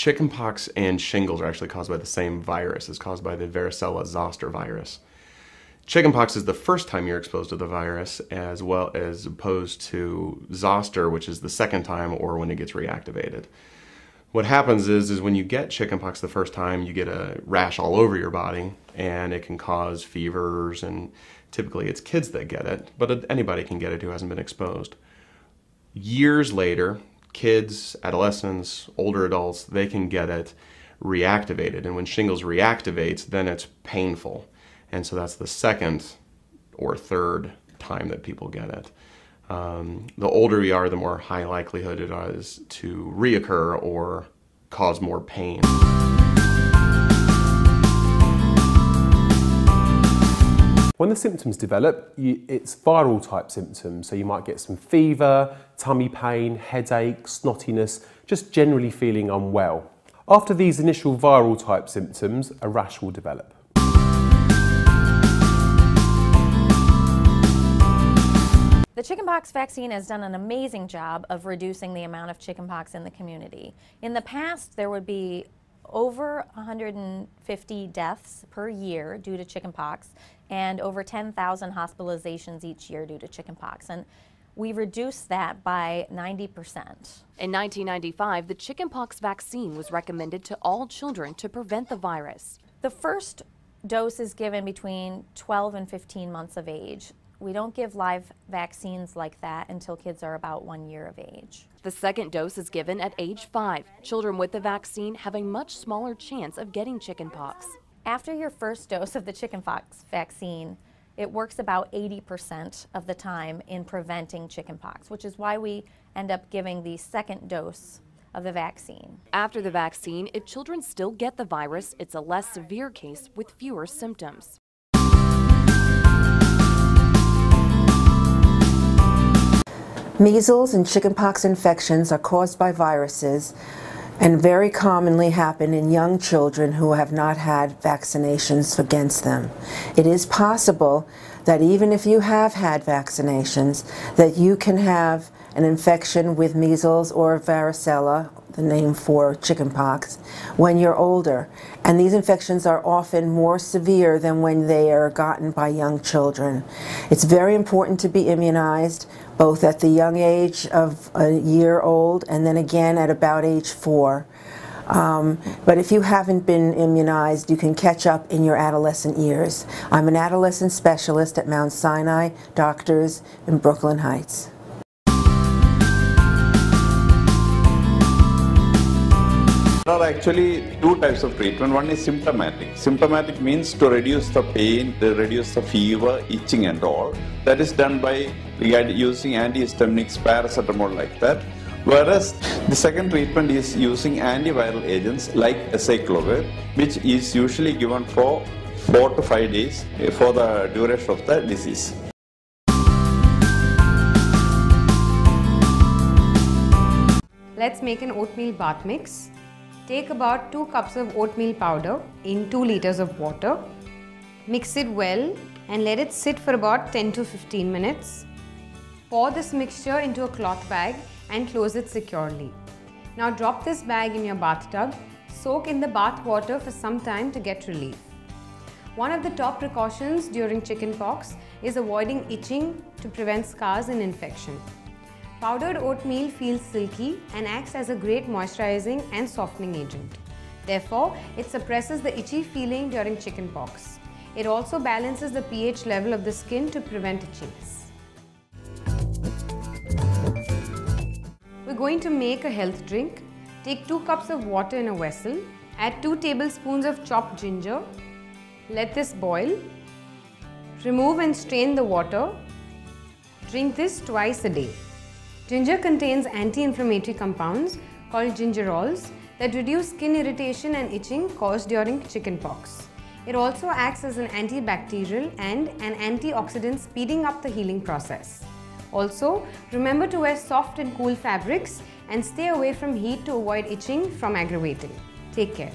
Chickenpox and shingles are actually caused by the same virus. It's caused by the varicella zoster virus. Chickenpox is the first time you're exposed to the virus, as well as opposed to zoster, which is the second time or when it gets reactivated. What happens is when you get chickenpox the first time, you get a rash all over your body, and it can cause fevers, and typically it's kids that get it, but anybody can get it who hasn't been exposed. Years later, kids, adolescents, older adults, they can get it reactivated, and when shingles reactivates, then it's painful. And so that's the second or third time that people get it. The older you are, the more high likelihood it is to reoccur or cause more pain. When the symptoms develop, it's viral type symptoms, so you might get some fever, tummy pain, headache, snottiness, just generally feeling unwell. After these initial viral type symptoms, a rash will develop. The chickenpox vaccine has done an amazing job of reducing the amount of chickenpox in the community. In the past, there would be over 150 deaths per year due to chickenpox and over 10,000 hospitalizations each year due to chickenpox. And we reduced that by 90%. In 1995, the chickenpox vaccine was recommended to all children to prevent the virus. The first dose is given between 12 and 15 months of age. We don't give live vaccines like that until kids are about 1 year of age. The second dose is given at age 5. Children with the vaccine have a much smaller chance of getting chickenpox. After your first dose of the chickenpox vaccine, it works about 80% of the time in preventing chickenpox, which is why we end up giving the second dose of the vaccine. After the vaccine, if children still get the virus, it's a less severe case with fewer symptoms. Measles and chickenpox infections are caused by viruses and very commonly happen in young children who have not had vaccinations against them. It is possible that even if you have had vaccinations, that you can have an infection with measles or varicella, the name for chickenpox, when you're older. And these infections are often more severe than when they are gotten by young children. It's very important to be immunized, both at the young age of a year old and then again at about age 4. But if you haven't been immunized, you can catch up in your adolescent years. I'm an adolescent specialist at Mount Sinai Doctors in Brooklyn Heights. There are actually two types of treatment. One is symptomatic. Symptomatic means to reduce the pain, to reduce the fever, itching and all. That is done by using antihistaminics, paracetamol like that. Whereas the second treatment is using antiviral agents like acyclovir, which is usually given for 4 to 5 days for the duration of the disease. Let's make an oatmeal bath mix. Take about 2 cups of oatmeal powder in 2 liters of water. Mix it well and let it sit for about 10 to 15 minutes. Pour this mixture into a cloth bag and close it securely. Now drop this bag in your bathtub. Soak in the bath water for some time to get relief. One of the top precautions during chickenpox is avoiding itching to prevent scars and infection. Powdered oatmeal feels silky and acts as a great moisturizing and softening agent. Therefore, it suppresses the itchy feeling during chickenpox. It also balances the pH level of the skin to prevent itchiness. We're going to make a health drink. Take 2 cups of water in a vessel. Add 2 tablespoons of chopped ginger. Let this boil. Remove and strain the water. Drink this twice a day. Ginger contains anti-inflammatory compounds called gingerols that reduce skin irritation and itching caused during chickenpox. It also acts as an antibacterial and an antioxidant, speeding up the healing process. Also, remember to wear soft and cool fabrics and stay away from heat to avoid itching from aggravating. Take care.